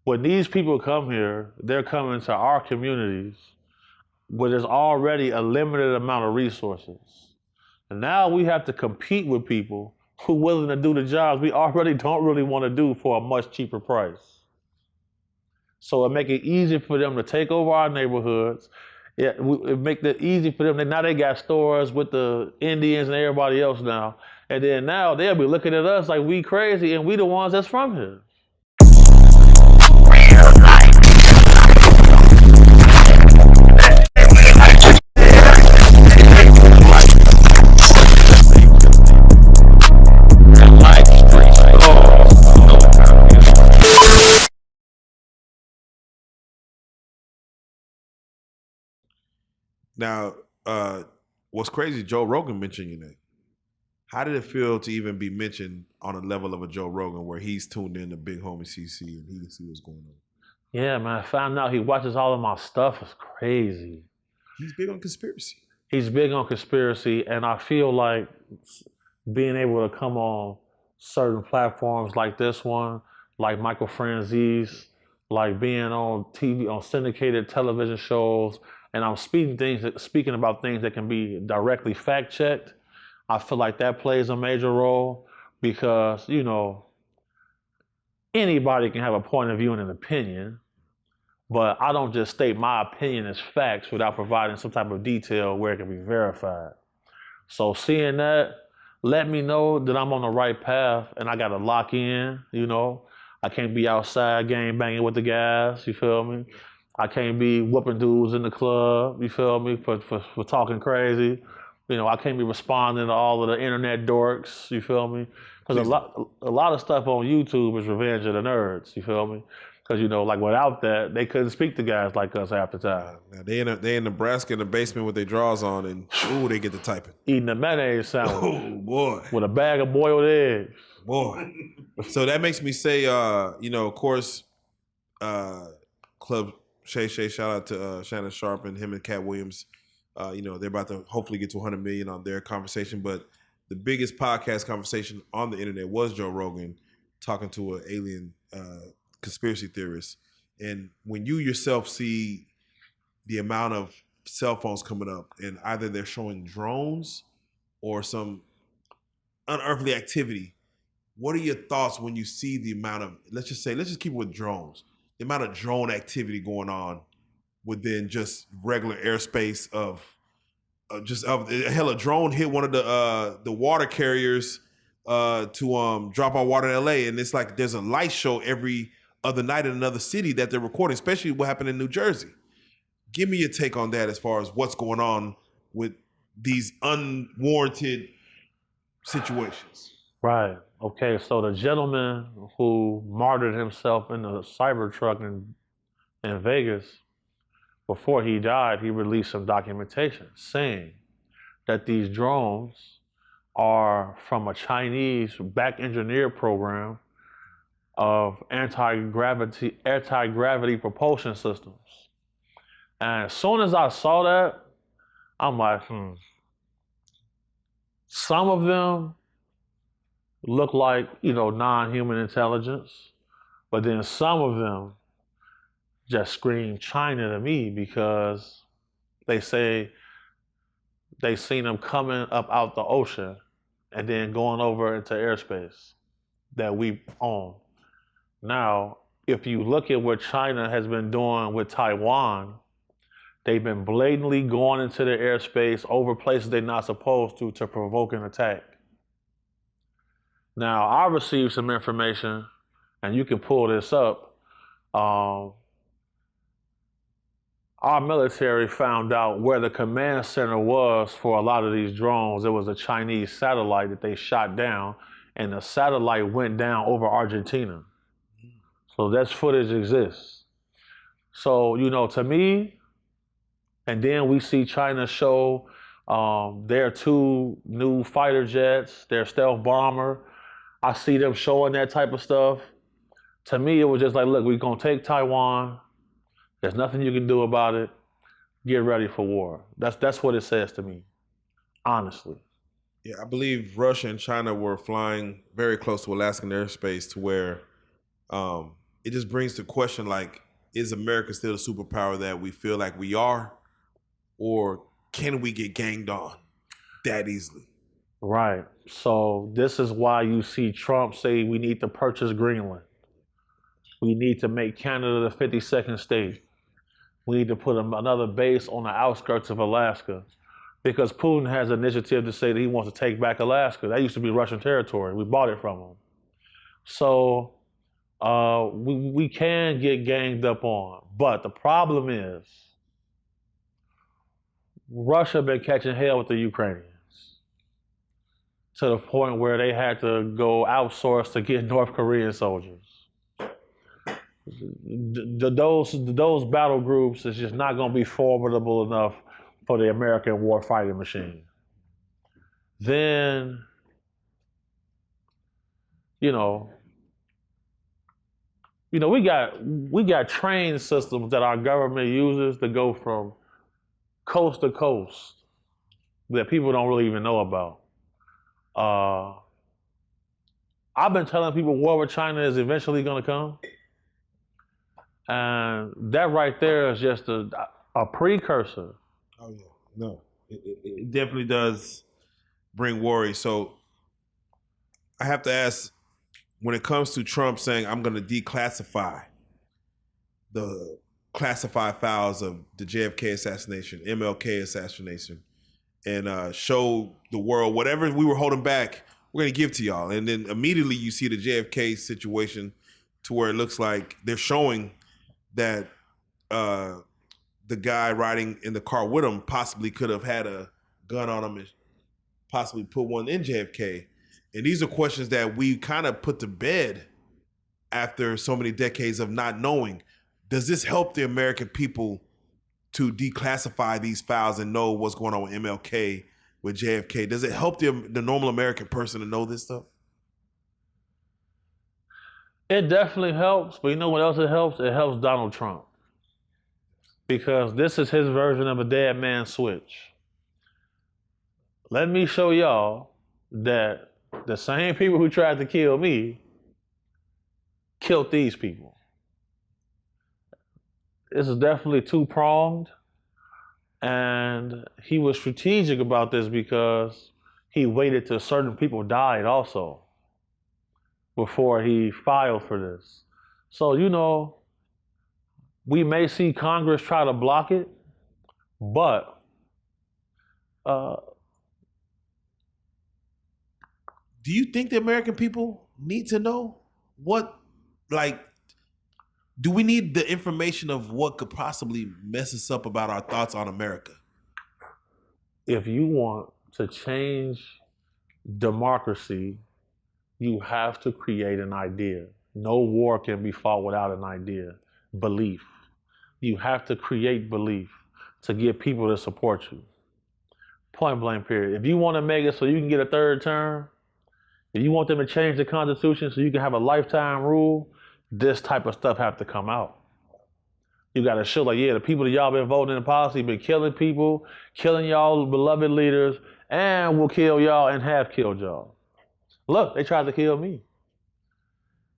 when these people come here, they're coming to our communities where there's already a limited amount of resources. And now we have to compete with people who are willing to do the jobs we already don't really want to do for a much cheaper price. So it make it easy for them to take over our neighborhoods. It make it easy for them. Now they got stores with the Indians and everybody else now. And then now they'll be looking at us like we crazy and we the ones that's from here. Now, what's crazy, Joe Rogan mentioned your name. How did it feel to even be mentioned on a level of a Joe Rogan where he's tuned in to Big Homie.CC and he can see what's going on? Yeah, man, I found out he watches all of my stuff. It's crazy. He's big on conspiracy. He's big on conspiracy, and I feel like being able to come on certain platforms like this one, like Michael Franzese, like being on TV, on syndicated television shows, and I'm speaking about things that can be directly fact checked. I feel like that plays a major role because, you know, anybody can have a point of view and an opinion, but I don't just state my opinion as facts without providing some type of detail where it can be verified. So seeing that, let me know that I'm on the right path and I gotta lock in, you know. I can't be outside gang banging with the guys, you feel me? I can't be whooping dudes in the club, you feel me, for talking crazy. You know, I can't be responding to all of the internet dorks, you feel me? Because a lot of stuff on YouTube is revenge of the nerds, you feel me? Because, you know, like without that, they couldn't speak to guys like us half the time. Now they in Nebraska in the basement with their drawers on and ooh, they get to typing. Eating a mayonnaise sandwich. Oh boy. With a bag of boiled eggs. Boy. So that makes me say, you know, of course, Club Shay, shout out to Shannon Sharp and him and Cat Williams. You know, they're about to hopefully get to 100 million on their conversation. But the biggest podcast conversation on the internet was Joe Rogan talking to an alien conspiracy theorist. And when you yourself see the amount of cell phones coming up and either they're showing drones or some unearthly activity, what are your thoughts when you see the amount of, let's just keep it with drones, the amount of drone activity going on within just regular airspace of hell, a drone hit one of the water carriers to drop our water in LA, and it's like there's a light show every other night in another city that they're recording, especially what happened in New Jersey. Give me your take on that as far as what's going on with these unwarranted situations. Right. Okay, so the gentleman who martyred himself in the Cybertruck in Vegas, before he died, he released some documentation saying that these drones are from a Chinese back engineered program of anti-gravity propulsion systems. And as soon as I saw that, I'm like, Some of them look like, you know, non-human intelligence, but then some of them just scream China to me because they say they seen them coming up out the ocean and then going over into airspace that we own. Now, if you look at what China has been doing with Taiwan, they've been blatantly going into the airspace over places they're not supposed to provoke an attack. Now, I received some information, and you can pull this up. Our military found out where the command center was for a lot of these drones. It was a Chinese satellite that they shot down, and the satellite went down over Argentina. So that footage exists. So, you know, to me, and then we see China show their 2 new fighter jets, their stealth bomber. I see them showing that type of stuff. To me, it was just like, look, we're going to take Taiwan. There's nothing you can do about it. Get ready for war. That's what it says to me, honestly. Yeah, I believe Russia and China were flying very close to Alaskan airspace to where it just brings to question, like, is America still the superpower that we feel like we are, or can we get ganged on that easily? Right. So this is why you see Trump say we need to purchase Greenland. We need to make Canada the 52nd state. We need to put another base on the outskirts of Alaska, because Putin has an initiative to say that he wants to take back Alaska. That used to be Russian territory. We bought it from him. So we can get ganged up on. But the problem is Russia been catching hell with the Ukrainians to the point where they had to go outsource to get North Korean soldiers. Those battle groups is just not going to be formidable enough for the American war fighting machine. Then, you know, we got train systems that our government uses to go from coast to coast that people don't really even know about. I've been telling people war with China is eventually going to come. And that right there is just a precursor. Oh, yeah. No, it definitely does bring worry. So I have to ask, when it comes to Trump saying, I'm going to declassify the classified files of the JFK assassination, MLK assassination, and show the world whatever we were holding back, we're going to give to y'all. And then immediately you see the JFK situation to where it looks like they're showing that the guy riding in the car with him possibly could have had a gun on him and possibly put one in JFK. And these are questions that we kind of put to bed after so many decades of not knowing. Does this help the American people to declassify these files and know what's going on with MLK, with JFK? Does it help the normal American person to know this stuff? It definitely helps, but you know what else it helps? It helps Donald Trump. Because this is his version of a dead man switch. Let me show y'all that the same people who tried to kill me killed these people. This is definitely two-pronged, and he was strategic about this because he waited till certain people died also before he filed for this. So, we may see Congress try to block it, but do you think the American people need to know do we need the information of what could possibly mess us up about our thoughts on America? If you want to change democracy, you have to create an idea. No war can be fought without an idea. Belief. You have to create belief to get people to support you. Point blank period. If you want to make it so you can get a third term, if you want them to change the Constitution so you can have a lifetime rule, this type of stuff have to come out. You got to show the people that y'all been voting in policy been killing people, killing y'all beloved leaders, and will kill y'all and have killed y'all. Look, they tried to kill me.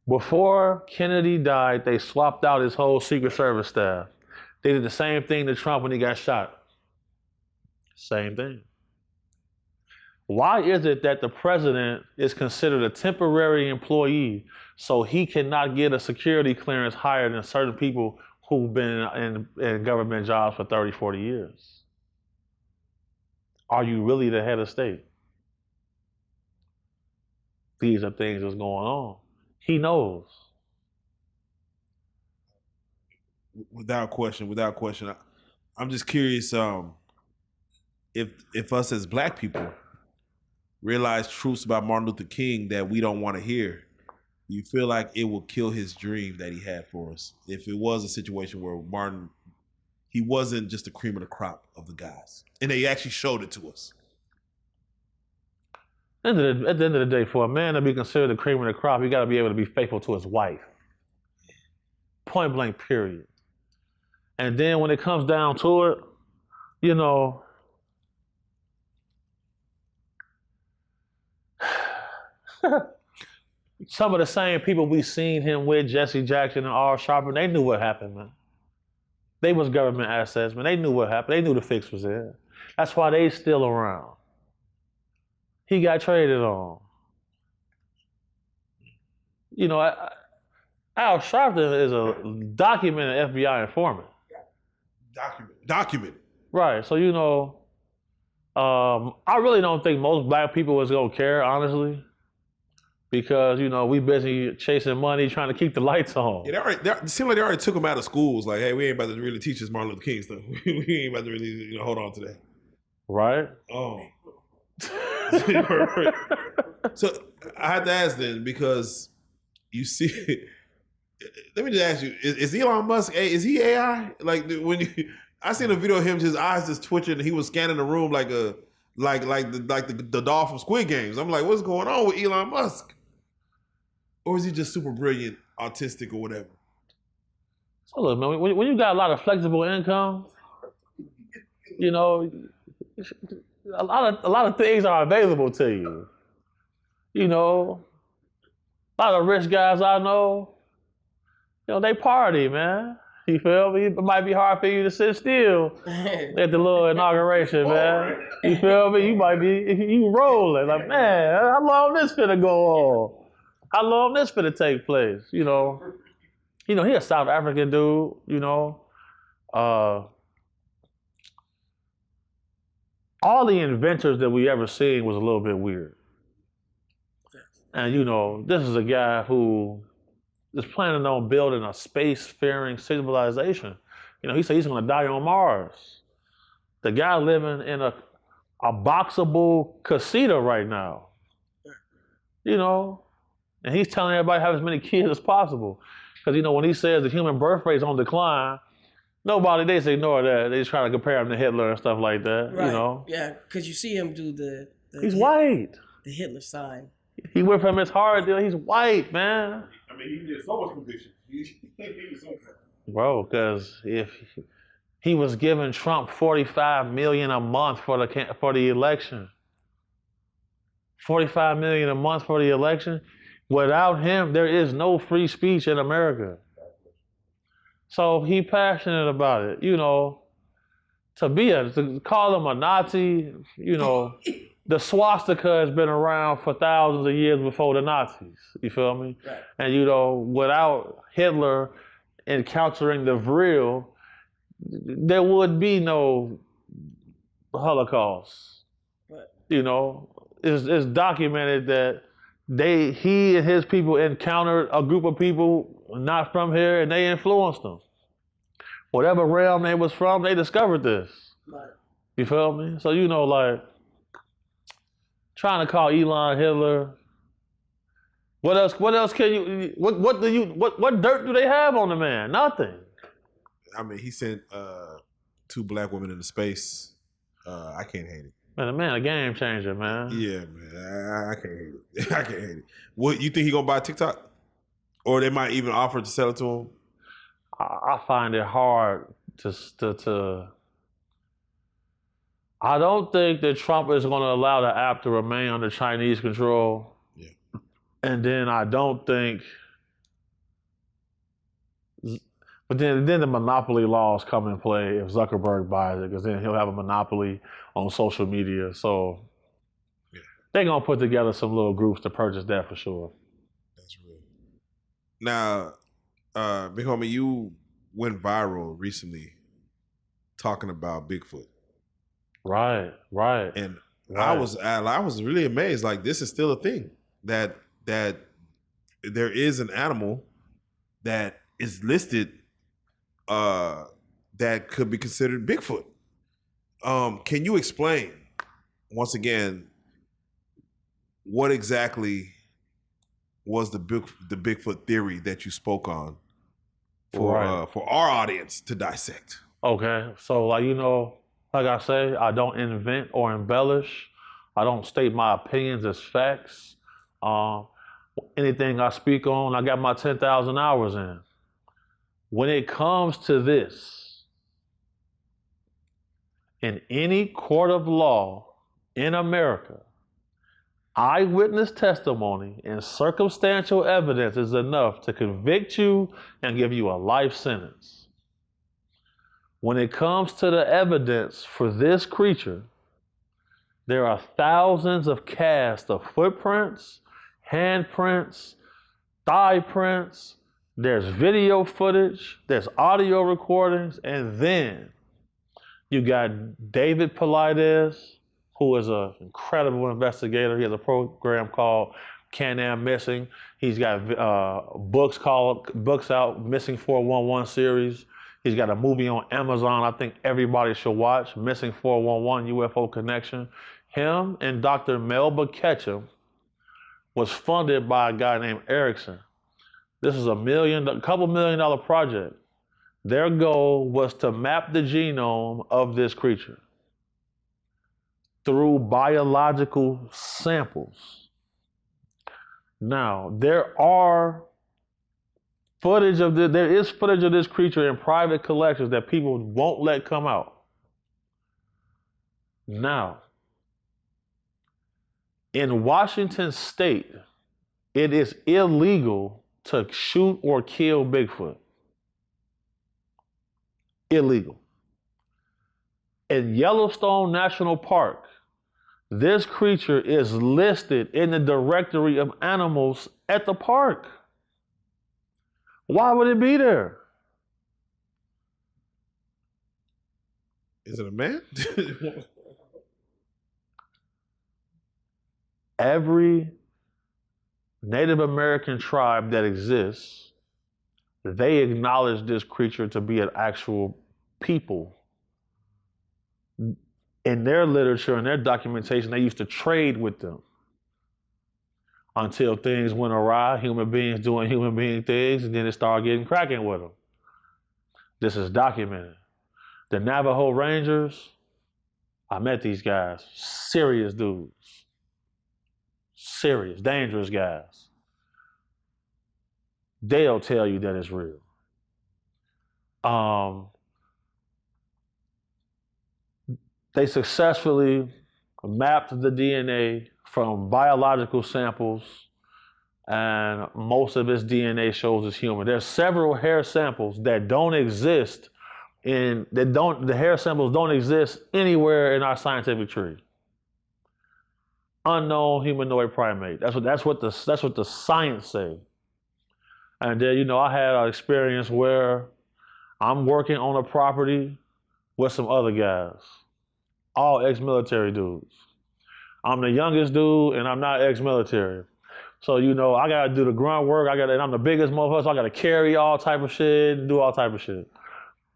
Before Kennedy died, they swapped out his whole Secret Service staff. They did the same thing to Trump when he got shot. Same thing. Why is it that the president is considered a temporary employee so he cannot get a security clearance higher than certain people who've been in government jobs for 30, 40 years? Are you really the head of state? These are things that's going on. He knows. Without question. I'm just curious if us as black people realize truths about Martin Luther King that we don't want to hear, you feel like it will kill his dream that he had for us if it was a situation where Martin, he wasn't just the cream of the crop of the guys, and they actually showed it to us. At the end of the day, for a man to be considered the cream of the crop, you got to be able to be faithful to his wife. Point blank, period. And then when it comes down to it, some of the same people we seen him with, Jesse Jackson and Al Sharpton, they knew what happened, man. They was government assets, man. They knew what happened. They knew the fix was there. That's why they still around. He got traded on. You know, Al Sharpton is a documented FBI informant. Documented. Right. So, you know, I really don't think most black people is going to care, honestly. Because, you know, we busy chasing money, trying to keep the lights on. Yeah, it seemed like they already took him out of schools. Like, hey, we ain't about to really teach this Martin Luther King stuff. We ain't about to really, you know, hold on to that. Right? Oh. So I had to ask then, because you see, let me just ask you, is Elon Musk, is he AI? Like, I seen a video of him, his eyes just twitching, and he was scanning the room like the doll from Squid Games. I'm like, what's going on with Elon Musk? Or is he just super brilliant, autistic, or whatever? So look, man, when you got a lot of flexible income, you know, a lot of things are available to you. You know, a lot of rich guys I know, you know, they party, man. You feel me? It might be hard for you to sit still at the little inauguration, man. You feel me? You might be, you rolling. Like, man, how long this finna go on? How long this finna take place? You know, he a South African dude, you know. All the inventors that we ever seen was a little bit weird. And, you know, this is a guy who is planning on building a space-faring civilization. You know, he said he's gonna die on Mars. The guy living in a boxable casita right now. You know, and he's telling everybody to have as many kids as possible. Because, you know, when he says the human birth rate's on decline, nobody, they just ignore that. They just try to compare him to Hitler and stuff like that, right. You know? Yeah, because you see him do the he's white. The Hitler sign. He went from his hard deal, he's white, man. I mean, he did so much conviction. He was so bad. Bro, because if he was giving Trump $45 million a month for the election. $45 million a month for the election. Without him, there is no free speech in America. So he passionate about it, you know. To call him a Nazi, you know, the swastika has been around for thousands of years before the Nazis. You feel me? Right. And you know, without Hitler encountering the Vril, there would be no Holocaust. Right. You know, it's documented that he and his people encountered a group of people not from here, and they influenced them. Whatever realm they was from, they discovered this. Right. You feel me? So, you know, like, trying to call Elon Hitler. What else can you, what dirt do they have on the man? Nothing. I mean, he sent 2 black women into space. I can't hate it. Man, the man a game changer, man. Yeah, man. I can't hate it. I can't hate it. What, you think he gonna buy TikTok? Or they might even offer to sell it to him? I find it hard to I don't think that Trump is going to allow the app to remain under Chinese control. Yeah. And then I don't think, but then the monopoly laws come in play if Zuckerberg buys it, because then he'll have a monopoly on social media. So yeah, they're going to put together some little groups to purchase that for sure. That's real. Now, big homie, you went viral recently talking about Bigfoot. Right. And right. I was really amazed. Like, this is still a thing, that there is an animal that is listed that could be considered Bigfoot. Can you explain once again what exactly was the Bigfoot theory that you spoke on for our audience to dissect? Okay, so like I say, I don't invent or embellish. I don't state my opinions as facts. Anything I speak on, I got my 10,000 hours in. When it comes to this, in any court of law in America, Eyewitness testimony and circumstantial evidence is enough to convict you and give you a life sentence. When it comes to the evidence for this creature, there are thousands of casts of footprints, handprints, thigh prints, there's video footage, there's audio recordings, and then you got David Paulides, who is an incredible investigator. He has a program called Can-Am Missing. He's got books out, Missing 411 series. He's got a movie on Amazon I think everybody should watch, Missing 411 UFO Connection. Him and Dr. Melba Ketchum was funded by a guy named Erickson. This is a couple $1 million project. Their goal was to map the genome of this creature through biological samples. Now, there is footage of this creature in private collections that people won't let come out. Now, in Washington state, it is illegal to shoot or kill Bigfoot. Illegal. In Yellowstone National Park, this creature is listed in the directory of animals at the park. Why would it be there? Is it a man? Every Native American tribe that exists, they acknowledge this creature to be an actual people. In their literature and their documentation, they used to trade with them until things went awry, human beings doing human being things, and then it started getting cracking with them. This is documented. The Navajo Rangers, I met these guys, serious dudes. Serious, dangerous guys. They'll tell you that it's real. They successfully mapped the DNA from biological samples, and most of its DNA shows it's human. There's several hair samples that don't exist the hair samples don't exist anywhere in our scientific tree. Unknown humanoid primate. That's what the science say. And then, I had an experience where I'm working on a property with some other guys, all ex-military dudes. I'm the youngest dude, and I'm not ex-military. So, I got to do the grunt work. And I'm the biggest motherfucker, so I got to carry all type of shit and do all type of shit.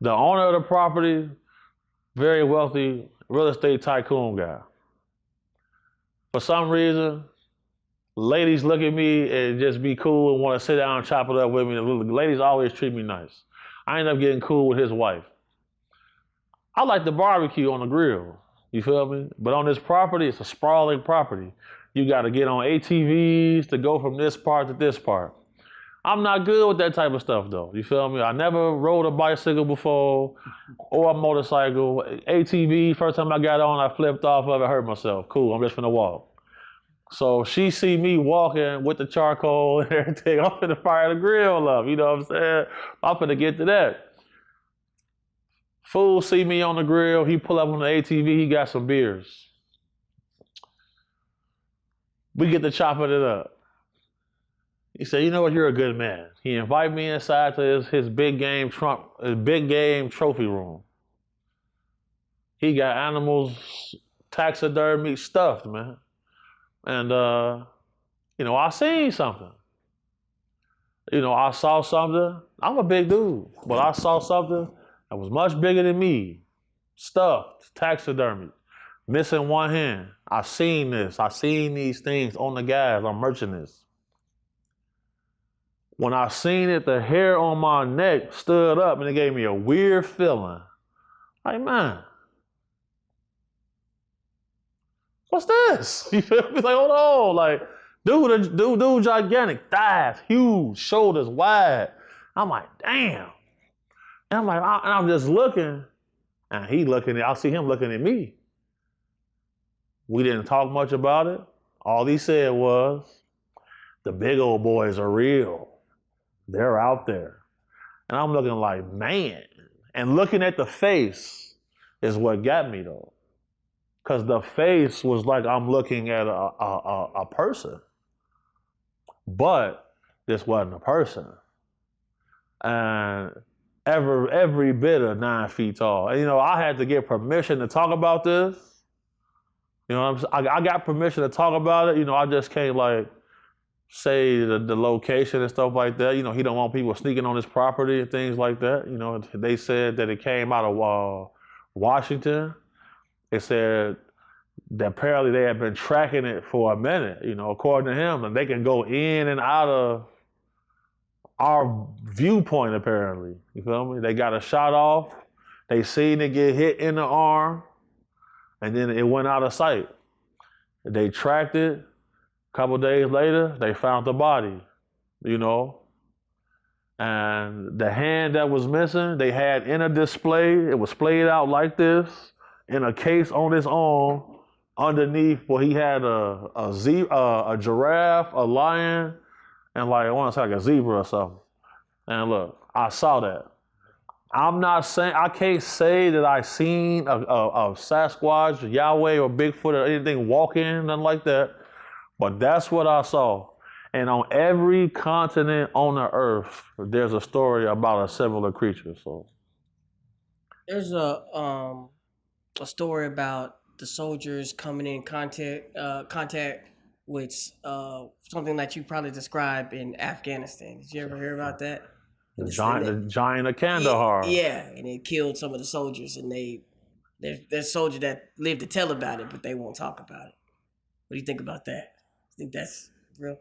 The owner of the property, very wealthy real estate tycoon guy. For some reason, ladies look at me and just be cool and want to sit down and chop it up with me. The ladies always treat me nice. I end up getting cool with his wife. I like the barbecue on the grill, you feel me? But on this property, it's a sprawling property. You got to get on ATVs to go from this part to this part. I'm not good with that type of stuff though, you feel me? I never rode a bicycle before or a motorcycle. ATV, first time I got on, I flipped off of it, hurt myself. Cool, I'm just finna walk. So she see me walking with the charcoal and everything. I'm finna fire the grill up, you know what I'm saying? I'm finna get to that. Fool see me on the grill, he pull up on the ATV, he got some beers. We get to chopping it up. He said, "You know what, you're a good man." He invited me inside to his big game trophy room. He got animals, taxidermy stuffed, man. And, I seen something. I saw something. I'm a big dude, but I saw something that was much bigger than me. Stuffed, taxidermy, missing one hand. I seen this. I seen these things on the guys. I'm merching this. When I seen it, the hair on my neck stood up and it gave me a weird feeling. Like, man, what's this? You feel me? Like, hold on. Like, dude, gigantic, thighs, huge, shoulders wide. I'm like, damn. And I'm like, and I'm just looking, and I see him looking at me. We didn't talk much about it. All he said was, the big old boys are real. They're out there. And I'm looking like, man. And looking at the face is what got me though. Because the face was like I'm looking at a person. But this wasn't a person. And every bit of 9 feet tall. And, I had to get permission to talk about this. I got permission to talk about it. I just can't like say the location and stuff like that. He don't want people sneaking on his property and things like that. They said that it came out of Washington. It said that apparently they had been tracking it for a minute, according to him, and they can go in and out of our viewpoint apparently. You feel me? They got a shot off. They seen it get hit in the arm, and then it went out of sight. They tracked it. A couple days later, they found the body, And the hand that was missing, they had in a display. It was splayed out like this, in a case on its own. Underneath, he had a giraffe, a lion, and I want to say like a zebra or something. And look, I saw that. I'm not saying, I can't say that I seen a Sasquatch, Yahweh, or Bigfoot or anything walking, nothing like that. But that's what I saw. And on every continent on the earth, there's a story about a similar creature. So there's a story about the soldiers coming in contact with something that you probably described in Afghanistan. Did you ever hear about that? The giant of Kandahar. Yeah, and it killed some of the soldiers, and there's soldiers that live to tell about it, but they won't talk about it. What do you think about that? Think that's real?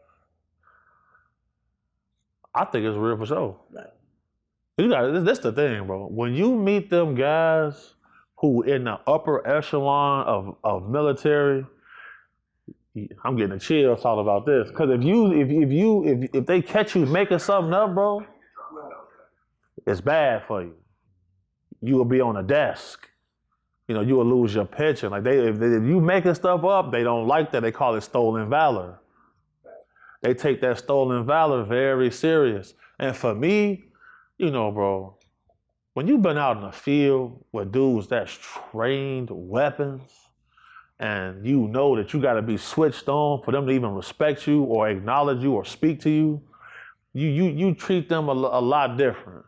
I think it's real for sure. Right. That's the thing, bro. When you meet them guys who in the upper echelon of military, I'm getting a chill talking about this. Because if they catch you making something up, bro, it's bad for you. You will be on a desk. You will lose your pension. Like if you making stuff up, they don't like that. They call it stolen valor. They take that stolen valor very serious. And for me, bro, when you've been out in the field with dudes that's trained weapons, and you know that you got to be switched on for them to even respect you or acknowledge you or speak to you, you treat them a lot different.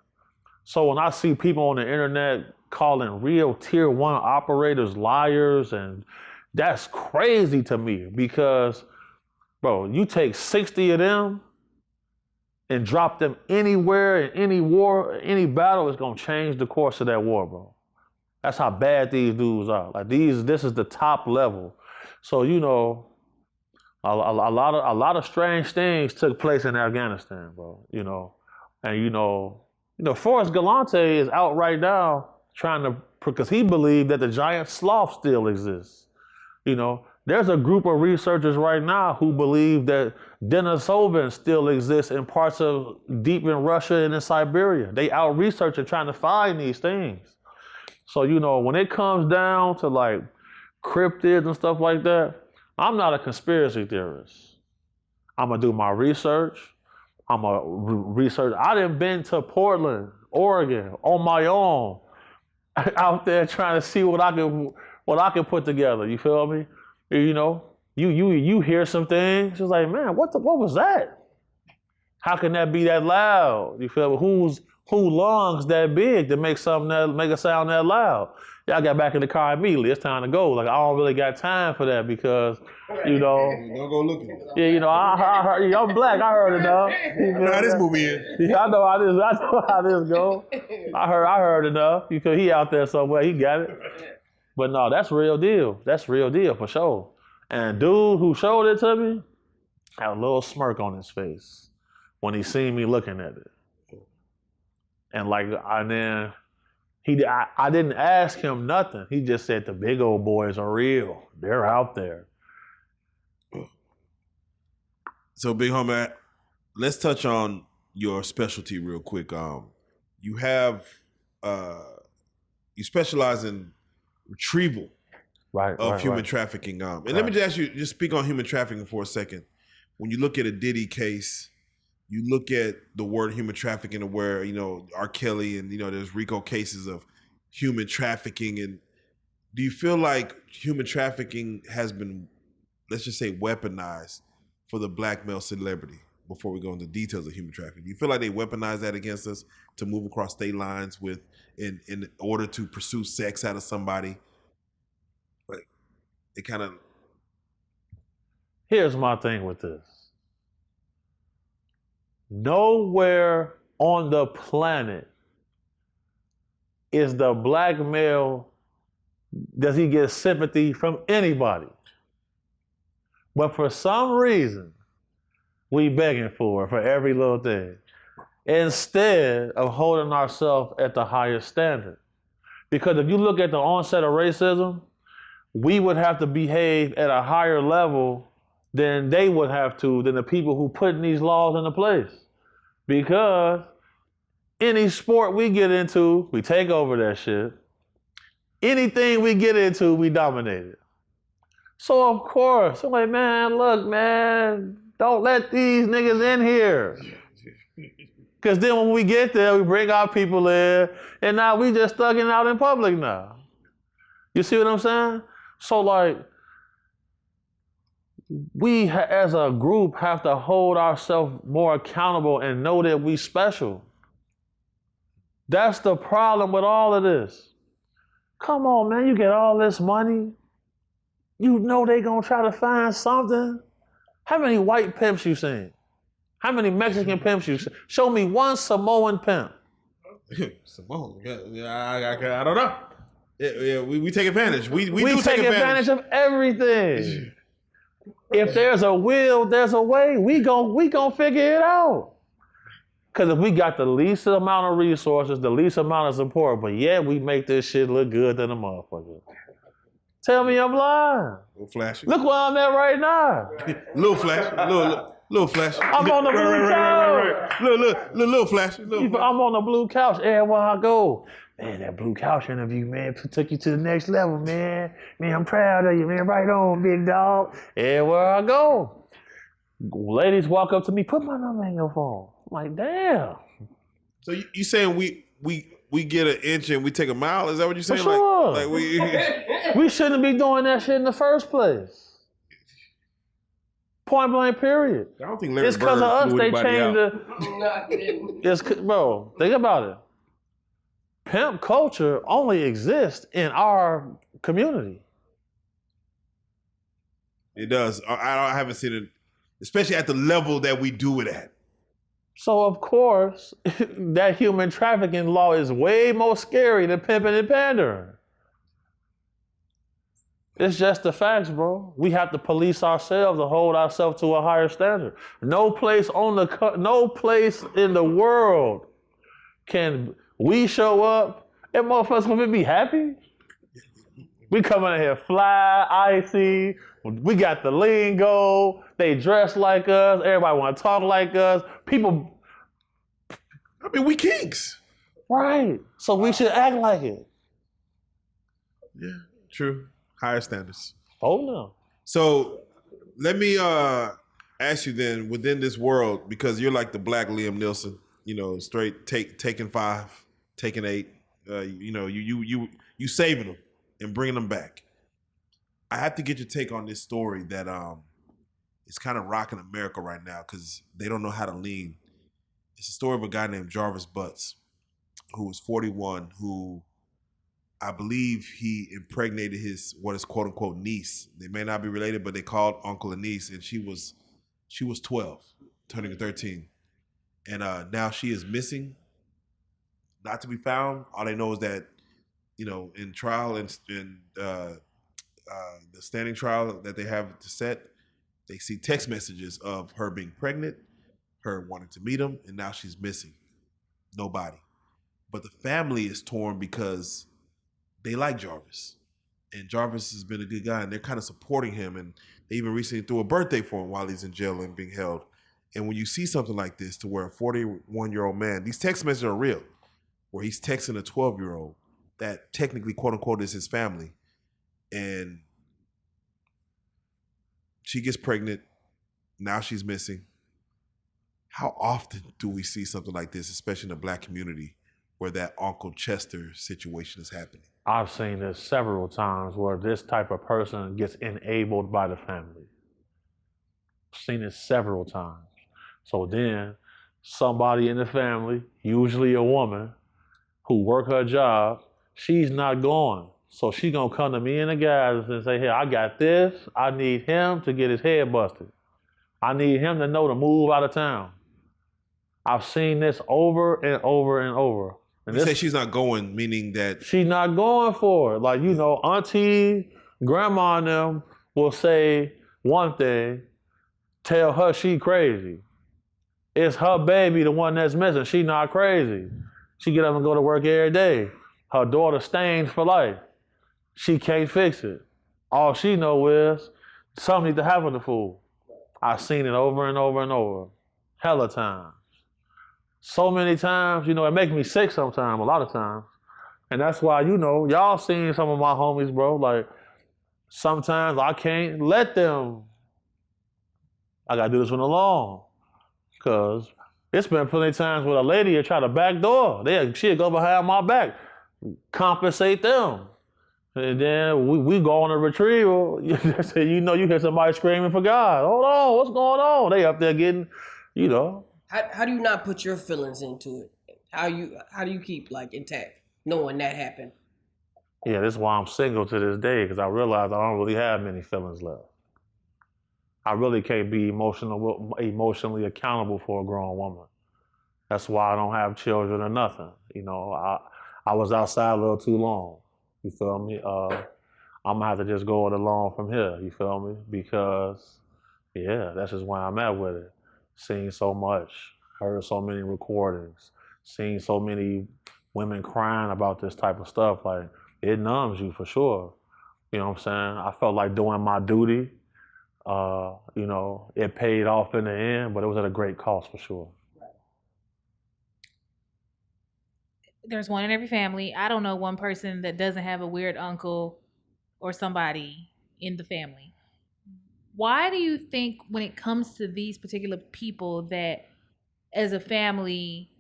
So when I see people on the internet calling real tier 1 operators liars, and that's crazy to me because, bro, you take 60 of them and drop them anywhere in any war, any battle, it's gonna change the course of that war, bro. That's how bad these dudes are. Like this is the top level. So a lot of strange things took place in Afghanistan, bro. And Forrest Galante is out right now because he believed that the giant sloth still exists. There's a group of researchers right now who believe that Denisovans still exist in parts of deep in Russia and in Siberia. They out researching trying to find these things. So, when it comes down to like cryptids and stuff like that, I'm not a conspiracy theorist. I'm gonna do my research. I'm a research. I done been to Portland, Oregon on my own, out there trying to see what I can put together. You feel me? You hear some things. It's like, man, what was that? How can that be that loud? You feel me? Who lungs that big to make a sound that loud? I got back in the car immediately. It's time to go. Like I don't really got time for that because, Don't go looking. Yeah, I heard. I'm black. I heard enough. I know how this movie is. Yeah, I know how this go. I heard enough. Because he out there somewhere. He got it. But no, that's real deal. That's real deal for sure. And dude who showed it to me had a little smirk on his face when he seen me looking at it. And then I didn't ask him nothing. He just said the big old boys are real. They're out there. So, Big Homie, let's touch on your specialty real quick. You specialize in retrieval. of human trafficking. And let me just ask you, just speak on human trafficking for a second. When you look at a Diddy case, you look at the word human trafficking and where, R. Kelly and, there's RICO cases of human trafficking. And do you feel like human trafficking has been, let's just say, weaponized for the black male celebrity? Before we go into details of human trafficking, do you feel like they weaponize that against us to move across state lines in order to pursue sex out of somebody? Like, it kind of... Here's my thing with this. Nowhere on the planet is the black male, does he get sympathy from anybody? But for some reason, we begging for every little thing, instead of holding ourselves at the highest standard. Because if you look at the onset of racism, we would have to behave at a higher level than they would have to, than the people who putting these laws into place. Because any sport we get into, we take over that shit. Anything we get into, we dominate it. So of course, I'm like, man, look, man, don't let these niggas in here. Because then when we get there, we bring our people in, and now we just thugging out in public now. You see what I'm saying? So like, we as a group have to hold ourselves more accountable and know that we special. That's the problem with all of this. Come on, man, you get all this money. You know they gonna try to find something. How many white pimps you seen? How many Mexican pimps you seen? Show me one Samoan pimp. Samoan? I don't know. Yeah, we take advantage. We do take advantage of everything. If there's a will, there's a way. We gon' figure it out. Because if we got the least amount of resources, the least amount of support, but yeah, we make this shit look good than a motherfucker. Tell me I'm lying. A little flashy. Look where I'm at right now. Little flash. Little flash. I'm on the blue couch. Little flash. I'm on the blue couch everywhere I go. Man, that blue couch interview, man, took you to the next level, man. Man, I'm proud of you, man. Right on, big dog. Everywhere I go. Ladies walk up to me, put my number in your phone. I'm like, damn. So you saying we get an inch and we take a mile? Is that what you're saying? For sure. Like we shouldn't be doing that shit in the first place. Point blank, period. I don't think Larry it's because of us they changed No, bro, think about it. Pimp culture only exists in our community. It does. I haven't seen it, especially at the level that we do it at. So of course, that human trafficking law is way more scary than pimping and pandering. It's just the facts, bro. We have to police ourselves to hold ourselves to a higher standard. No place in the world can we show up and motherfuckers gonna be happy. We coming in here fly, icy. We got the lingo. They dress like us. Everybody want to talk like us. People. I mean, we kings. Right. So we should act like it. Yeah, true. Higher standards. Oh no. So let me ask you then, within this world, because you're like the black Liam Neeson, straight taking 5, taking 8, you saving them and bringing them back. I have to get your take on this story that is kind of rocking America right now because they don't know how to lean. It's a story of a guy named Jarvis Butts, who was 41, who I believe he impregnated his what is quote unquote niece. They may not be related, but they called uncle and niece, and she was 12, turning 13, and now she is missing, not to be found. All they know is that in trial and the standing trial that they have to set, they see text messages of her being pregnant, her wanting to meet him, and now she's missing. Nobody. But the family is torn because they like Jarvis. And Jarvis has been a good guy, and they're kind of supporting him. And they even recently threw a birthday for him while he's in jail and being held. And when you see something like this, to where a 41-year-old man, these text messages are real, where he's texting a 12-year-old that technically, quote unquote, is his family. and she gets pregnant. Now she's missing. How often do we see something like this, especially in the Black community, where that Uncle Chester situation is happening? I've seen this several times where this type of person gets enabled by the family. Seen it several times. So then somebody in the family, usually a woman, who work her job, she's not going. So she gonna come to me and the guys and say, hey, I got this. I need him to get his head busted. I need him to know to move out of town. I've seen this over and over and over. And You say she's not going, meaning that she's not going for it. Like, you know, auntie, grandma and them will say one thing, tell her she crazy. It's her baby, the one that's missing. She not crazy. She get up and go to work every day. Her daughter stained for life. She can't fix it. All she know is something need to happen to fool. I've seen it over and over and over. Hella times. So many times, you know, it makes me sick sometimes, a lot of times. And that's why, you know, y'all seen some of my homies, bro. Like, sometimes I can't let them. I gotta do this one alone. Cause it's been plenty of times where a lady will try to backdoor. She'll go behind my back, compensate them. And then we go on a retrieval. You know, you hear somebody screaming for God. Hold on, what's going on? They up there getting, you know. How do you not put your feelings into it? How do you keep like intact knowing that happened? Yeah, this is why I'm single to this day, because I realize I don't really have many feelings left. I really can't be emotionally accountable for a grown woman. That's why I don't have children or nothing. You know, I was outside a little too long. You feel me? I'm gonna have to just go it alone from here. You feel me? Because, yeah, that's just where I'm at with it. Seen so much, heard so many recordings, seen so many women crying about this type of stuff. Like, it numbs you for sure. You know what I'm saying? I felt like doing my duty. You know, it paid off in the end, but it was at a great cost for sure. There's one in every family. I don't know one person that doesn't have a weird uncle or somebody in the family. Why do you think when it comes to these particular people that as a family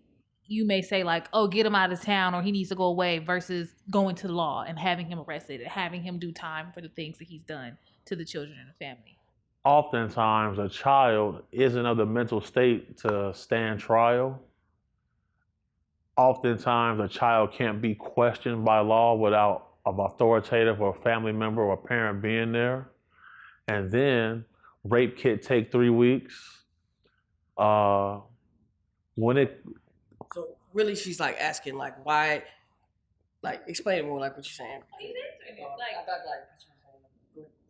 you may say like, oh, get him out of town or he needs to go away versus going to law and having him arrested and having him do time for the things that he's done to the children in the family? Oftentimes a child isn't of the mental state to stand trial. Oftentimes a child can't be questioned by law without an authoritative or family member or parent being there. And then rape kit take 3 weeks. When it So really, she's like asking like why, like explain more like what you're saying.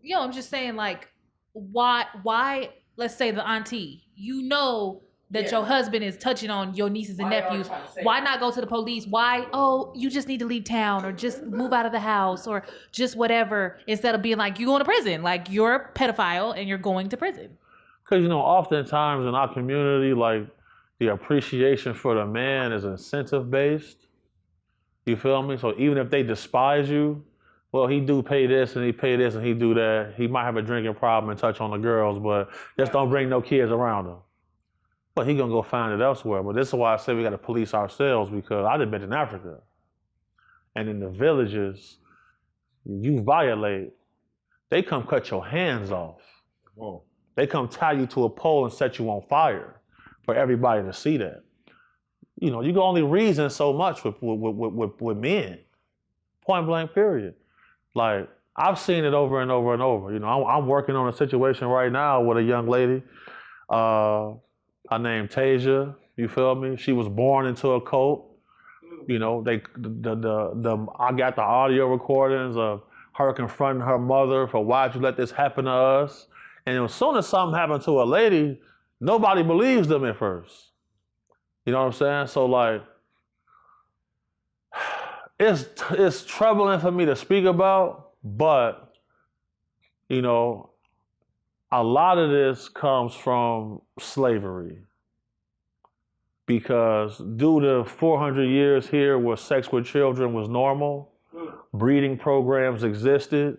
Yo, I'm just saying like why let's say the auntie, you know that your husband is touching on your nieces and nephews. Why not go to the police? Why, oh, you just need to leave town or just move out of the house or just whatever, instead of being like, you're going to prison. Like, you're a pedophile and you're going to prison. Because, you know, oftentimes in our community, like, the appreciation for the man is incentive-based. You feel me? So even if they despise you, well, he do pay this and he pay this and he do that. He might have a drinking problem and touch on the girls, but just don't bring no kids around him. But he gonna go find it elsewhere. But this is why I say we gotta police ourselves, because I done been in Africa. And in the villages, you violate, they come cut your hands off. Whoa. They come tie you to a pole and set you on fire for everybody to see that. You know, you can only reason so much with men. Point blank, period. Like, I've seen it over and over and over. You know, I'm working on a situation right now with a young lady. Her name Tasia, you feel me? She was born into a cult. You know, I got the audio recordings of her confronting her mother for why'd you let this happen to us? And as soon as something happened to a lady, nobody believes them at first. You know what I'm saying? So like, it's troubling for me to speak about, but you know, a lot of this comes from slavery, because due to 400 years here where sex with children was normal, breeding programs existed,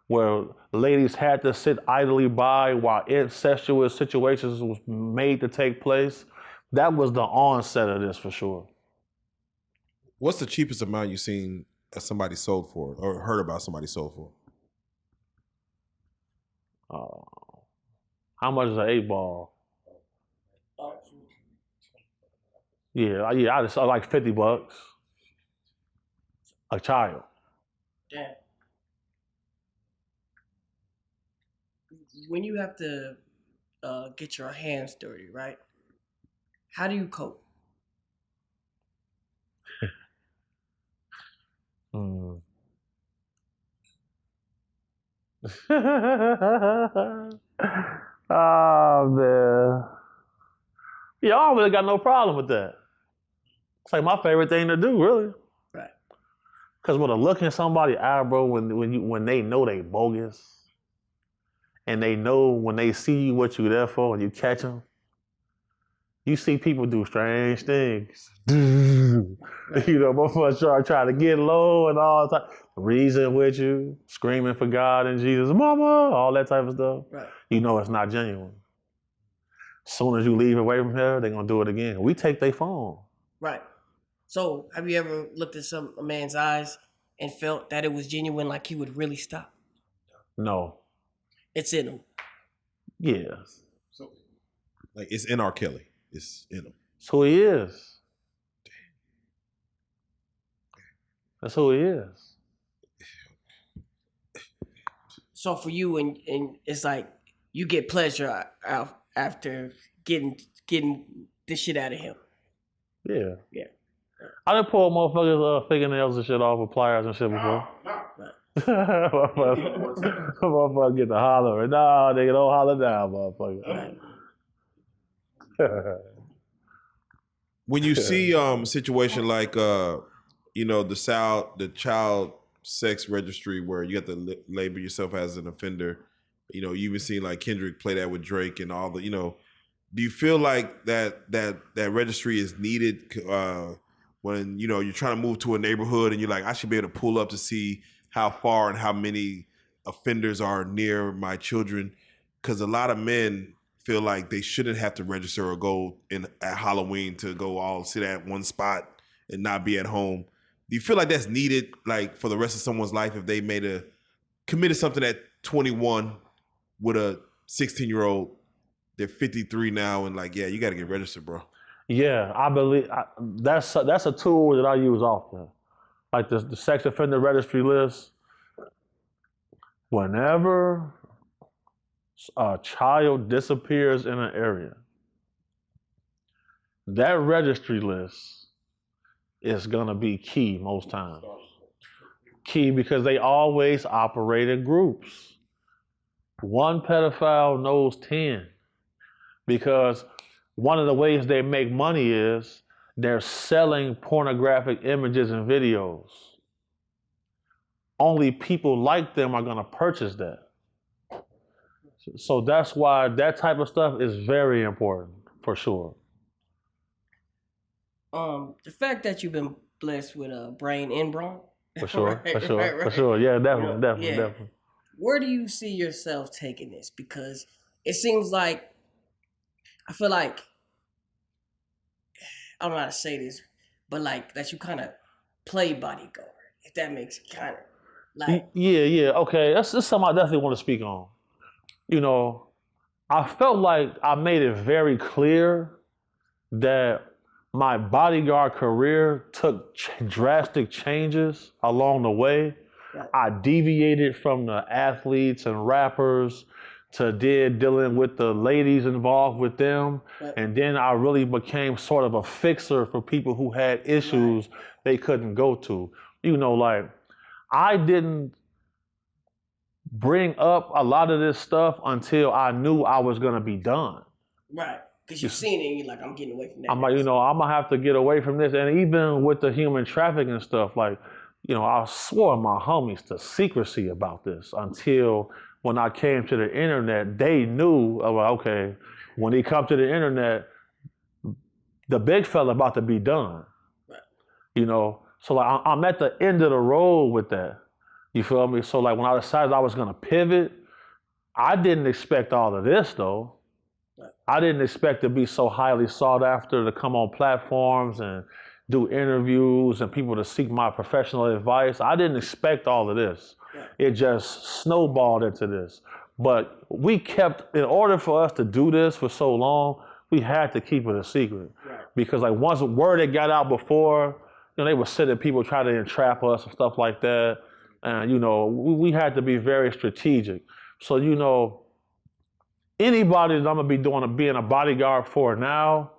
where ladies had to sit idly by while incestuous situations was made to take place. That was the onset of this for sure. What's the cheapest amount you've seen somebody sold for, or heard about somebody sold for? How much is an 8-ball? Yeah, I just saw like $50 a child. Damn. When you have to get your hands dirty, right? How do you cope? Oh man. Yeah, I don't really got no problem with that. It's like my favorite thing to do, really. Right. Cause with a look in somebody's eye, bro, when they know they bogus, and they know when they see you what you there for, and you catch them, you see people do strange things. You know, motherfuckers try to get low and all the time, reason with you, screaming for God and Jesus, mama, all that type of stuff. Right. You know it's not genuine. As soon as you leave away from here, they're gonna do it again. We take their phone. Right. So, have you ever looked at a man's eyes and felt that it was genuine, like he would really stop? No. It's in him. Yeah. So, like, it's in R. Kelly. It's in him. That's who he is. That's who he is. So for you, and it's like you get pleasure out after getting this shit out of him. Yeah. Yeah. I done pulled motherfuckers' fingernails and shit off with pliers and shit before. Motherfucker get the holler. No, nigga, don't holler down, motherfucker. When you see a situation like the child sex registry where you have to label yourself as an offender, you even seen like Kendrick play that with Drake and all the, do you feel like that registry is needed when you're trying to move to a neighborhood and you're like, I should be able to pull up to see how far and how many offenders are near my children? Because a lot of men feel like they shouldn't have to register or go at Halloween to go all sit at one spot and not be at home. Do you feel like that's needed, like for the rest of someone's life, if they committed something at 21 with a 16-year-old, they're 53 now, and like, yeah, you got to get registered, bro. Yeah, I believe that's a tool that I use often. Like the sex offender registry list. Whenever a child disappears in an area, that registry list is gonna be key most times. Key because they always operate in groups. One pedophile knows 10. Because one of the ways they make money is they're selling pornographic images and videos. Only people like them are gonna purchase that. So that's why that type of stuff is very important, for sure. The fact that you've been blessed with a brain and brawn. For sure, Right, for sure, right, right. for sure. Yeah, definitely. Where do you see yourself taking this? Because it seems like, I feel like, I don't know how to say this, but like that you kind of play bodyguard, if that makes it kind of like. Yeah, okay. That's something I definitely want to speak on. I felt like I made it very clear that my bodyguard career took drastic changes along the way. Right. I deviated from the athletes and rappers to dealing with the ladies involved with them. Right. And then I really became sort of a fixer for people who had issues they couldn't go to. Like I didn't bring up a lot of this stuff until I knew I was gonna be done. Right. Because you've seen it and you're like, I'm getting away from that. I'm like, I'm gonna have to get away from this. And even with the human trafficking stuff, like, I swore my homies to secrecy about this until when I came to the internet, they knew, okay, when he come to the internet, the big fella about to be done. Right. So like I'm at the end of the road with that. You feel me? So like when I decided I was gonna pivot, I didn't expect all of this though. I didn't expect to be so highly sought after, to come on platforms and do interviews and people to seek my professional advice. I didn't expect all of this. It just snowballed into this. But we kept, in order for us to do this for so long, we had to keep it a secret. Because like once word had got out before, they were sending people trying to entrap us and stuff like that. And, we had to be very strategic. So, anybody that I'm gonna be being a bodyguard for now,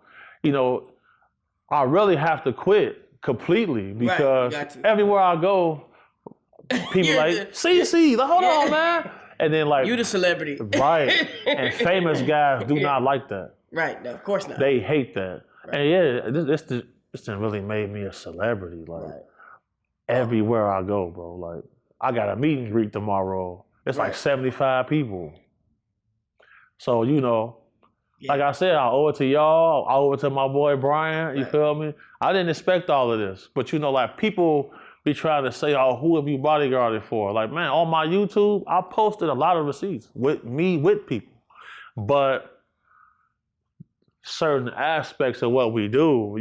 I really have to quit completely because everywhere I go, people like CC, hold on, man, and then like you the celebrity, right? And famous guys do not like that, right? No, of course not. They hate that, and this done really made me a celebrity, like everywhere I go, bro. Like I got a meet and greet tomorrow. It's like 75 people. So, like I said, I owe it to y'all. I owe it to my boy Brian. You feel me? I didn't expect all of this. But, like people be trying to say, oh, who have you bodyguarded for? Like, man, on my YouTube, I posted a lot of receipts with people. But certain aspects of what we do,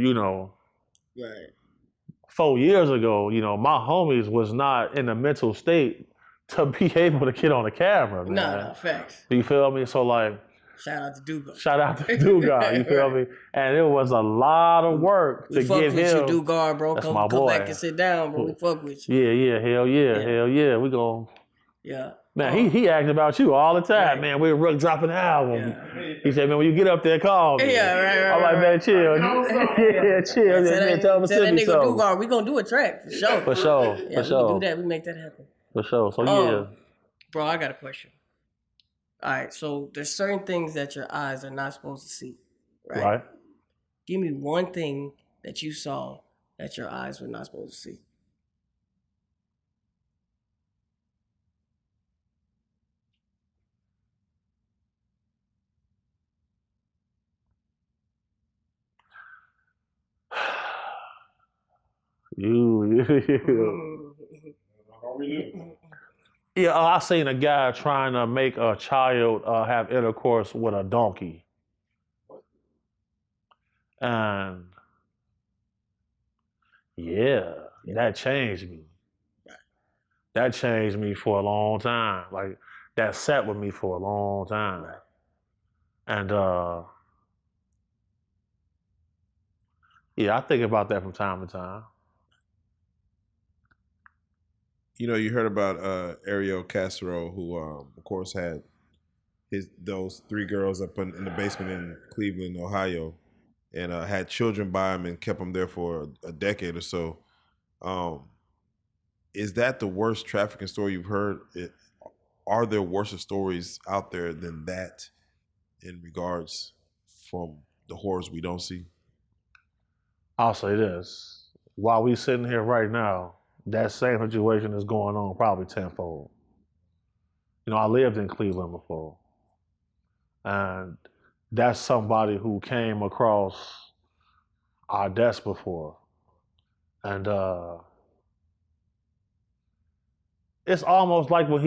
4 years ago, my homies was not in a mental state to be able to get on the camera, man. No, facts. You feel me? So like, shout out to Dugar. You feel me? And it was a lot of work to get him. We fuck with you, Dugar, bro. That's come back and sit down, bro. We fuck with you. Yeah, hell yeah. We gon'. Yeah. Man, he asked about you all the time, man. We were dropping an album. Yeah. He said, man, when you get up there, call me. Yeah, right. I'm like, man, chill. Yeah, chill. Tell him to send me that nigga Dugar, we gonna do a track for sure. For sure. Yeah, we can do that. We make that happen. For sure. So yeah. Bro, I got a question. All right, so there's certain things that your eyes are not supposed to see, right? Give me one thing that you saw that your eyes were not supposed to see. Yeah, I seen a guy trying to make a child have intercourse with a donkey. And yeah, that changed me. That changed me for a long time. Like, that sat with me for a long time. And yeah, I think about that from time to time. You heard about Ariel Castro, who, of course, had those 3 girls up in the basement in Cleveland, Ohio, and had children by him and kept them there for a decade or so. Is that the worst trafficking story you've heard? Are there worse stories out there than that in regards from the horrors we don't see? I'll say this. While we sitting here right now, that same situation is going on probably tenfold. I lived in Cleveland before. And that's somebody who came across our desk before. And it's almost like when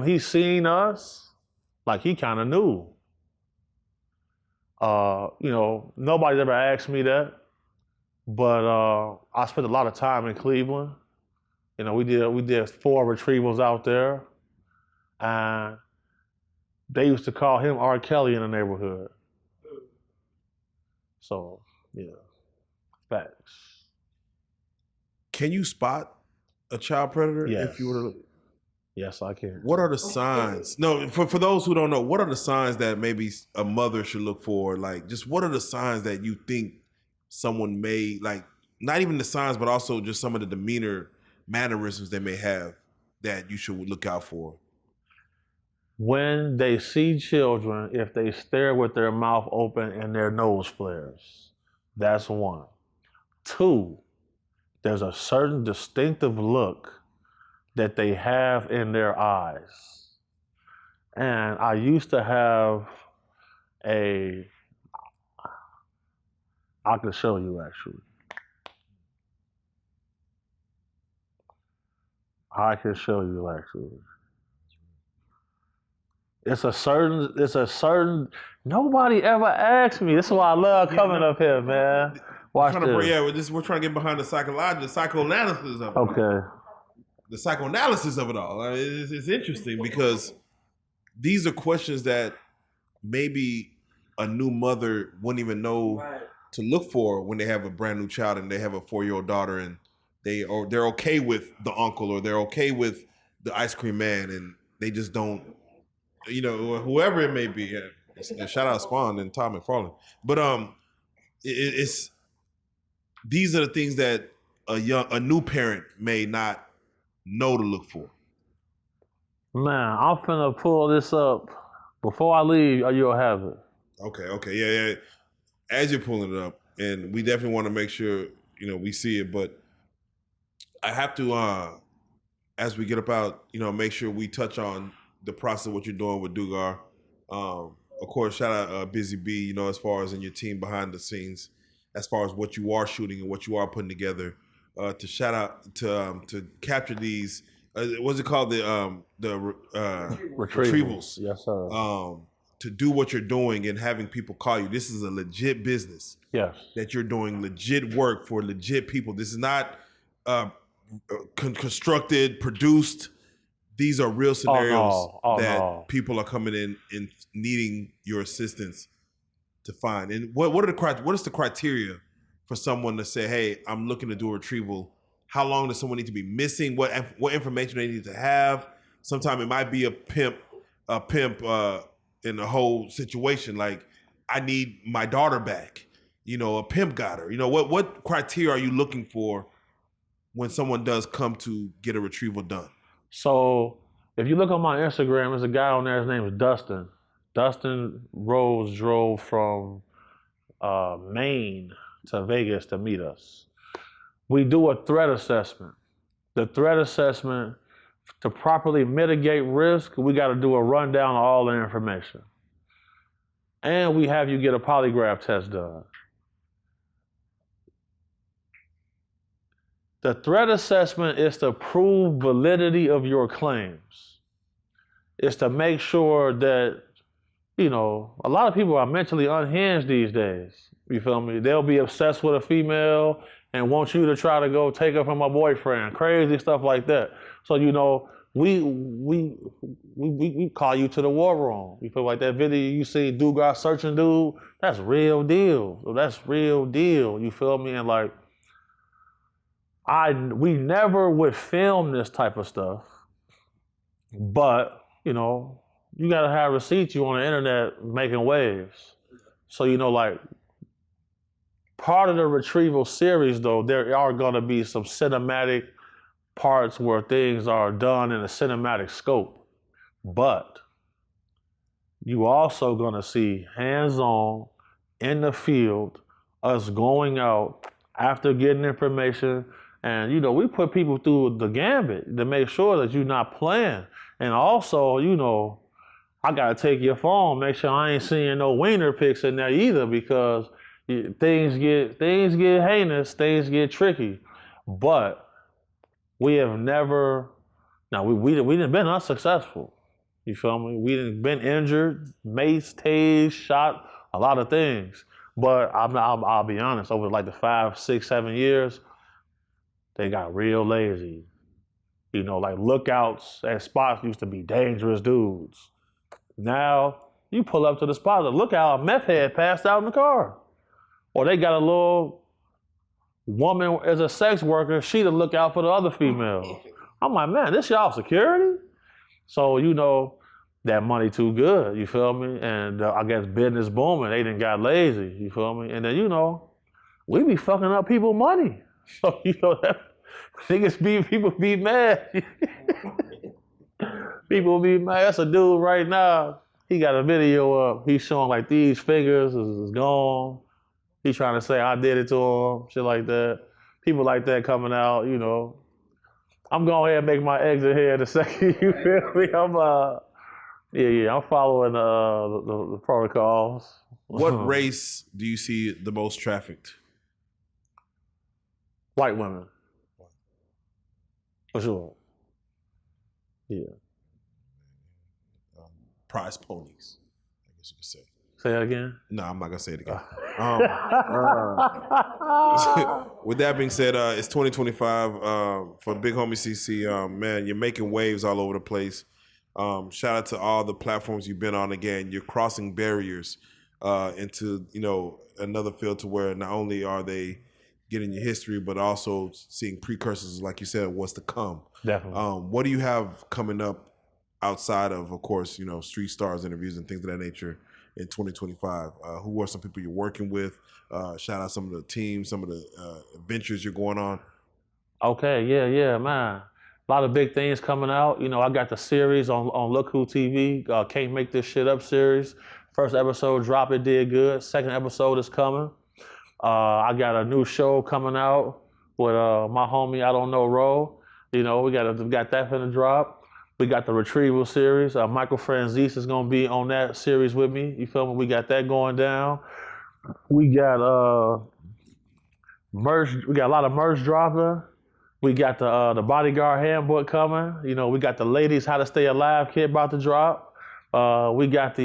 he seen us, like he kind of knew. Nobody's ever asked me that. But I spent a lot of time in Cleveland. We did 4 retrievals out there, and they used to call him R. Kelly in the neighborhood. So yeah, facts. Can you spot a child predator? Yes. If you were to... Yes, I can. What are the signs? No, for those who don't know, what are the signs that maybe a mother should look for? Like, just what are the signs that you think someone may, like, not even the signs, but also just some of the demeanor, mannerisms they may have that you should look out for? When they see children, if they stare with their mouth open and their nose flares, that's 1. 2, there's a certain distinctive look that they have in their eyes. And I used to have I can show you actually. I can show you actually. It's a certain. Nobody ever asked me. This is why I love coming up here, man. Watch this. We're trying to get behind the psychoanalysis of it. Okay. The psychoanalysis of it all. It's interesting because these are questions that maybe a new mother wouldn't even know to look for when they have a brand new child and they have a 4-year-old daughter and they're okay with the uncle or they're okay with the ice cream man and they just don't, whoever it may be. And shout out Spawn and Tom McFarlane. But it's these are the things that a new parent may not know to look for. Man, I'm finna pull this up. Before I leave, you'll have it. Okay, yeah. As you're pulling it up, and we definitely want to make sure, we see it, but I have to, as we get up out, make sure we touch on the process of what you're doing with Dugar. Of course, shout out Busy B, as far as in your team behind the scenes, as far as what you are shooting and what you are putting together. To shout out to capture these, what's it called? The retrievals. Yes, sir. To do what you're doing and having people call you. This is a legit business. Yes. That you're doing legit work for legit people. This is not constructed, produced. These are real scenarios that people are coming in and needing your assistance to find. And what is the criteria for someone to say, hey, I'm looking to do a retrieval? How long does someone need to be missing? What information they need to have? Sometimes it might be a pimp in the whole situation. Like, I need my daughter back. A pimp got her. What criteria are you looking for when someone does come to get a retrieval done? So if you look on my Instagram, there's a guy on there, his name is Dustin. Dustin Rose drove from Maine to Vegas to meet us. We do a threat assessment. The threat assessment, to properly mitigate risk, we got to do a rundown of all the information. And we have you get a polygraph test done. The threat assessment is to prove validity of your claims. It's to make sure that, a lot of people are mentally unhinged these days. You feel me? They'll be obsessed with a female and want you to try to go take her from a boyfriend, crazy stuff like that. So, we call you to the war room. You feel like that video you see, dude got searching dude? That's real deal. That's real deal. You feel me? And like, we never would film this type of stuff, but, you gotta have receipts. You on the internet making waves. So, like, part of the retrieval series, though, there are gonna be some cinematic parts where things are done in a cinematic scope. But you also gonna see hands-on, in the field, us going out after getting information. And, we put people through the gambit to make sure that you're not playing. And also, I got to take your phone, make sure I ain't seeing no wiener pics in there either, because things get heinous, things get tricky. But we have never, we didn't been unsuccessful. You feel me? We didn't been injured, maced, tased, shot, a lot of things. But I'll be honest, over like the 5, 6, 7 years, they got real lazy. Like lookouts at spots used to be dangerous dudes. Now, you pull up to the spot, the lookout, a meth head passed out in the car. Or they got a little woman as a sex worker, she to look out for the other females. I'm like, man, this y'all security? So, that money too good, you feel me? And I guess business booming, they done got lazy, you feel me? And then, we be fucking up people money. So, that people be mad. People be mad. That's a dude right now. He got a video up. He's showing like these fingers is gone. He's trying to say I did it to him, shit like that. People like that coming out, I'm going ahead and make my exit here in a second. You feel me? I'm following the protocols. What race do you see the most trafficked? White women. For sure. Yeah. Prize ponies, I guess you could say. Say that again? No, I'm not gonna say it again. With that being said, it's 2025 for Big Homie.CC. Man, you're making waves all over the place. Shout out to all the platforms you've been on. Again, you're crossing barriers into another field to where not only are they getting your history, but also seeing precursors, like you said, of what's to come. Definitely. What do you have coming up outside of course, Street Stars interviews and things of that nature in 2025? Who are some people you're working with? Shout out some of the teams, some of the ventures you're going on. Okay, yeah, man. A lot of big things coming out. I got the series on Look Who TV, Can't Make This Shit Up series. First episode dropped, it did good. Second episode is coming. I got a new show coming out with my homie, I Don't Know Ro. We got that finna drop. We got the Retrieval series. Michael Franzese is gonna be on that series with me. You feel me? We got that going down. We got merch. We got a lot of merch dropping. We got the Bodyguard Handbook coming. We got the Ladies How to Stay Alive kit about to drop. We got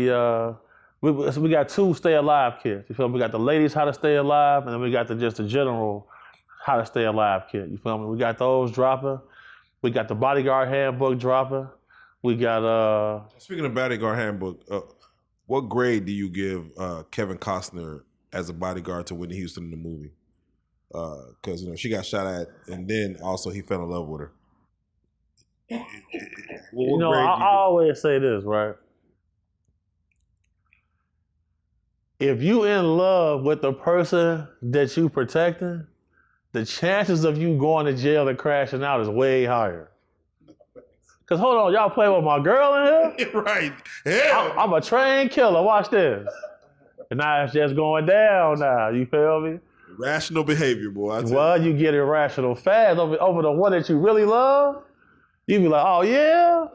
we got 2 Stay Alive kits. You feel me? We got the Ladies How to Stay Alive, and then we got just the general How to Stay Alive kit. You feel me? We got those dropping. We got the Bodyguard Handbook dropping. We got Speaking of Bodyguard Handbook, what grade do you give Kevin Costner as a bodyguard to Whitney Houston in the movie? Because she got shot at, and then also he fell in love with her. I always say this, right? If you in love with the person that you protecting, the chances of you going to jail and crashing out is way higher. Cause hold on, y'all play with my girl in here? Right. Yeah. I'm a trained killer. Watch this. And now it's just going down now. You feel me? Rational behavior, boy. Well, you get irrational fast over the one that you really love. You be like, oh yeah?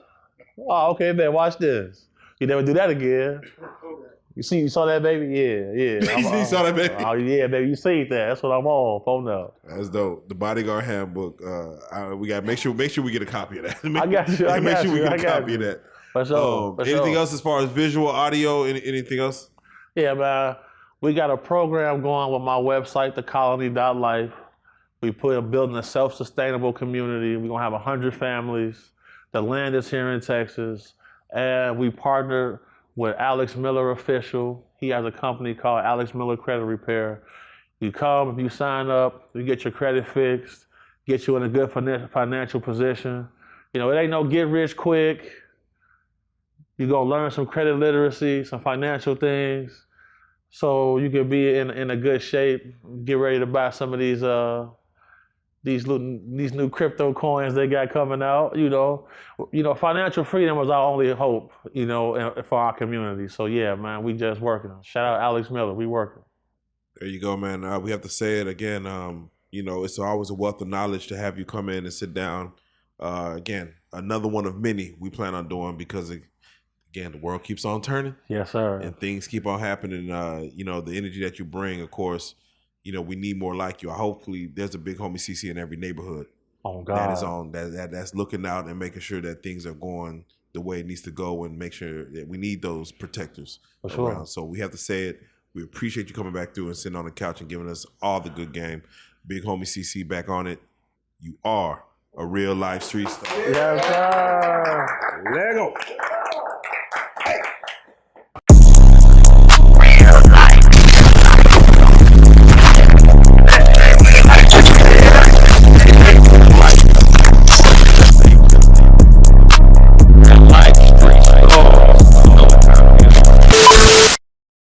Oh, okay, man, watch this. You never do that again. You saw that, baby? Yeah. You saw that, baby? Oh yeah, baby, you seen that. That's what I'm on. Phone up. That's dope. The Bodyguard Handbook. We got to make sure we get a copy of that. I got you. Make sure we get a copy of that. For sure. Anything else as far as visual, audio, anything else? Yeah, man. We got a program going with my website, thecolony.life. We building a self-sustainable community. We're going to have 100 families. The land is here in Texas. And we partnered with Alex Miller Official. He has a company called Alex Miller Credit Repair. You come, if you sign up, you get your credit fixed, get you in a good financial position. It ain't no get rich quick. You're going to learn some credit literacy, some financial things. So you can be in a good shape, get ready to buy some of these new crypto coins they got coming out. Financial freedom was our only hope, for our community. So yeah, man, we just working. Shout out Alex Miller, we working. There you go, man. We have to say it again. It's always a wealth of knowledge to have you come in and sit down. Again, another one of many we plan on doing because again, the world keeps on turning. Yes, sir. And things keep on happening. The energy that you bring, of course, we need more like you. Hopefully, there's a Big Homie.CC in every neighborhood. Oh God. That is on that's looking out and making sure that things are going the way it needs to go, and make sure that we need those protectors around. So we have to say it. We appreciate you coming back through and sitting on the couch and giving us all the good game. Big Homie.CC back on it. You are a real life street star. Yes, sir. Lego.